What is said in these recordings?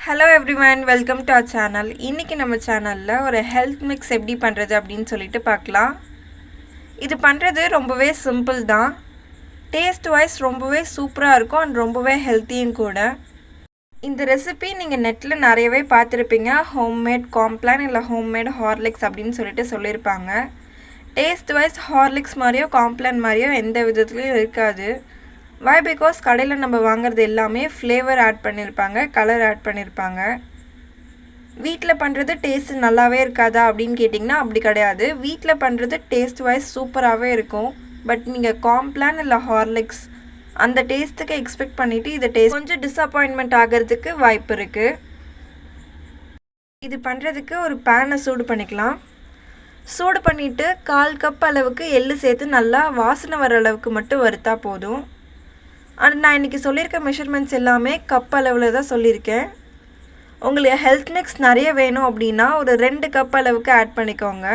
Hello everyone, welcome to our channel. இன்றைக்கி நம்ம சேனலில் ஒரு ஹெல்த் மிக்ஸ் எப்படி பண்ணுறது அப்படின்னு சொல்லிட்டு பார்க்கலாம். இது பண்ணுறது ரொம்பவே சிம்பிள் தான். டேஸ்ட் வைஸ் ரொம்பவே சூப்பராக இருக்கும் அண்ட் ரொம்பவே ஹெல்த்தியும் கூட. இந்த ரெசிபி நீங்கள் நெட்டில் நிறையவே பார்த்துருப்பீங்க. ஹோம்மேட் காம்ப்ளான் இல்லை ஹோம்மேட் ஹார்லிக்ஸ் அப்படின்னு சொல்லிட்டு சொல்லியிருப்பாங்க. டேஸ்ட் வைஸ் ஹார்லிக்ஸ் மாதிரியோ காம்ப்ளான் மாதிரியோ எந்த விதத்துலையும் இருக்காது. வை பிகாஸ் கடையில் நம்ம வாங்குறது எல்லாமே ஃப்ளேவர் ஆட் பண்ணியிருப்பாங்க, கலர் ஆட் பண்ணியிருப்பாங்க. வீட்டில் பண்ணுறது டேஸ்ட் நல்லாவே இருக்காதா அப்படின்னு கேட்டிங்கன்னா அப்படி கிடையாது. வீட்டில் பண்ணுறது டேஸ்ட் வைஸ் சூப்பராகவே இருக்கும். பட் நீங்கள் காம்ப்ளான் இல்லை ஹார்லிக்ஸ் அந்த டேஸ்ட்டுக்கு எக்ஸ்பெக்ட் பண்ணிவிட்டு இதை டேஸ்ட் கொஞ்சம் டிஸப்பாயின்மெண்ட் ஆகிறதுக்கு வாய்ப்பு இருக்குது. இது பண்ணுறதுக்கு ஒரு பேனை சூடு பண்ணிக்கலாம். சூடு பண்ணிவிட்டு 1/4 கப் அளவுக்கு எள்ளு சேர்த்து நல்லா வாசனை வர அளவுக்கு மட்டும் வறுத்தா போதும். ஆனால் நான் இன்றைக்கி சொல்லியிருக்க மெஷர்மெண்ட்ஸ் எல்லாமே கப் அளவில் தான் சொல்லியிருக்கேன். உங்களுக்கு ஹெல்த் மிக்ஸ் நிறைய வேணும் அப்படின்னா ஒரு 2 கப் அளவுக்கு ஆட் பண்ணிக்கோங்க.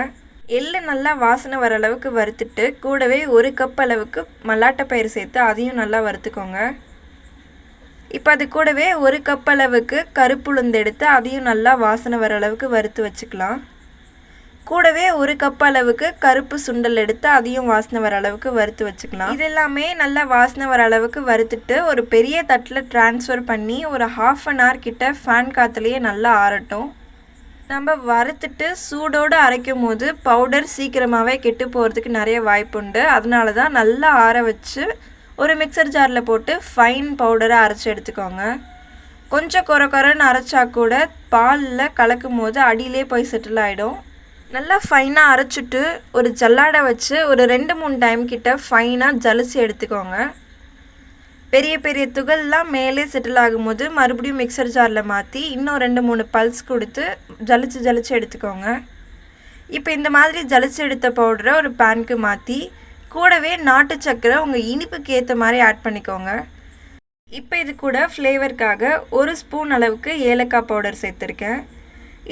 எள்ளு நல்லா வாசனை வர அளவுக்கு வறுத்துட்டு கூடவே 1 கப் அளவுக்கு மல்லாட்டை பயிறு சேர்த்து அதையும் நல்லா வறுத்துக்கோங்க. இப்போ அது கூடவே 1 கப் அளவுக்கு கருப்புளுந்து எடுத்து அதையும் நல்லா வாசனை வர அளவுக்கு வறுத்து வச்சுக்கலாம். கூடவே 1 கப் அளவுக்கு கருப்பு சுண்டல் எடுத்து அதையும் வாசனை வர அளவுக்கு வறுத்து வச்சுக்கலாம். இது எல்லாமே நல்லா வாசனை வர அளவுக்கு வறுத்துட்டு ஒரு பெரிய தட்டில் ட்ரான்ஸ்ஃபர் பண்ணி ஒரு 1/2 அன் ஹவர் கிட்ட ஃபேன் காற்றுலேயே நல்லா ஆறட்டும். நம்ம வறுத்துட்டு சூடோடு அரைக்கும் போது பவுடர் சீக்கிரமாகவே கெட்டு போகிறதுக்கு நிறைய வாய்ப்புண்டு. அதனால தான் நல்லா ஆற வச்சு ஒரு மிக்சர் ஜாரில் போட்டு ஃபைன் பவுடரை அரைச்சி எடுத்துக்கோங்க. கொஞ்சம் கொரன்னு அரைச்சா கூட பாலில் கலக்கும் போது அடியிலே போய் செட்டில் ஆகிடும். நல்லா ஃபைனாக அரைச்சிட்டு ஒரு ஜல்லாடை வச்சு ஒரு 2-3 டைம் கிட்ட ஃபைனாக ஜலிச்சு எடுத்துக்கோங்க. பெரிய பெரிய துகள்லாம் மேலே செட்டில் ஆகும்போது மறுபடியும் மிக்சர் ஜாரில் மாற்றி இன்னும் 2-3 பல்ஸ் கொடுத்து ஜலிச்சு எடுத்துக்கோங்க. இப்போ இந்த மாதிரி ஜலிச்சு எடுத்த பவுடரை ஒரு பேனுக்கு மாற்றி கூடவே நாட்டு சர்க்கரை உங்கள் இனிப்புக்கு ஏற்ற மாதிரி ஆட் பண்ணிக்கோங்க. இப்போ இது கூட ஃப்ளேவருக்காக 1 ஸ்பூன் அளவுக்கு ஏலக்காய் பவுடர் சேர்த்துருக்கேன்.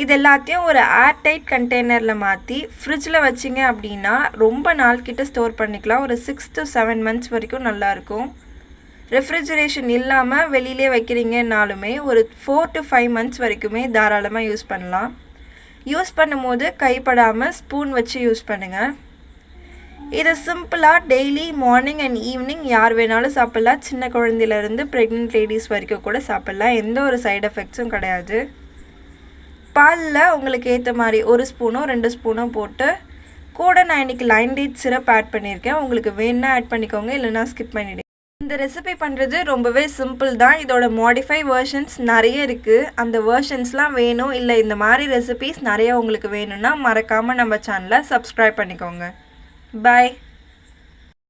இது எல்லாத்தையும் ஒரு ஏர்டைட் கண்டெய்னரில் மாற்றி ஃப்ரிட்ஜில் வச்சிங்க அப்படின்னா ரொம்ப நாள் கிட்ட ஸ்டோர் பண்ணிக்கலாம். ஒரு 6 to 7 months வரைக்கும் நல்லாயிருக்கும். ரெஃப்ரிஜரேஷன் இல்லாமல் வெளியிலே வைக்கிறீங்கன்னாலுமே ஒரு 4 to 5 months வரைக்குமே தாராளமாக யூஸ் பண்ணலாம். யூஸ் பண்ணும்போது கைப்படாமல் ஸ்பூன் வச்சு யூஸ் பண்ணுங்கள். இதை சிம்பிளாக டெய்லி மார்னிங் அண்ட் ஈவினிங் யார் வேணாலும் சாப்பிட்லாம். சின்ன குழந்தையிலேருந்து ப்ரெக்னென்ட் லேடிஸ் வரைக்கும் கூட சாப்பிட்லாம். எந்த ஒரு சைடு எஃபெக்ட்ஸும் கிடையாது. பாலில் உங்களுக்கு ஏற்ற மாதிரி 1 ஸ்பூனோ 2 ஸ்பூனோ போட்டு கூட நான் இன்றைக்கி லைன் டேட் சிரப் ஆட் பண்ணியிருக்கேன். உங்களுக்கு வேணுன்னா ஆட் பண்ணிக்கோங்க, இல்லைனா ஸ்கிப் பண்ணிவிடுங்க. இந்த ரெசிபி பண்ணுறது ரொம்பவே சிம்பிள் தான். இதோட மாடிஃபை வெர்ஷன்ஸ் நிறைய இருக்குது. அந்த வெர்ஷன்ஸ்லாம் வேணும் இல்லை இந்த மாதிரி ரெசிபீஸ் நிறைய உங்களுக்கு வேணும்னா மறக்காமல் நம்ம சேனலை சப்ஸ்கிரைப் பண்ணிக்கோங்க. பாய்.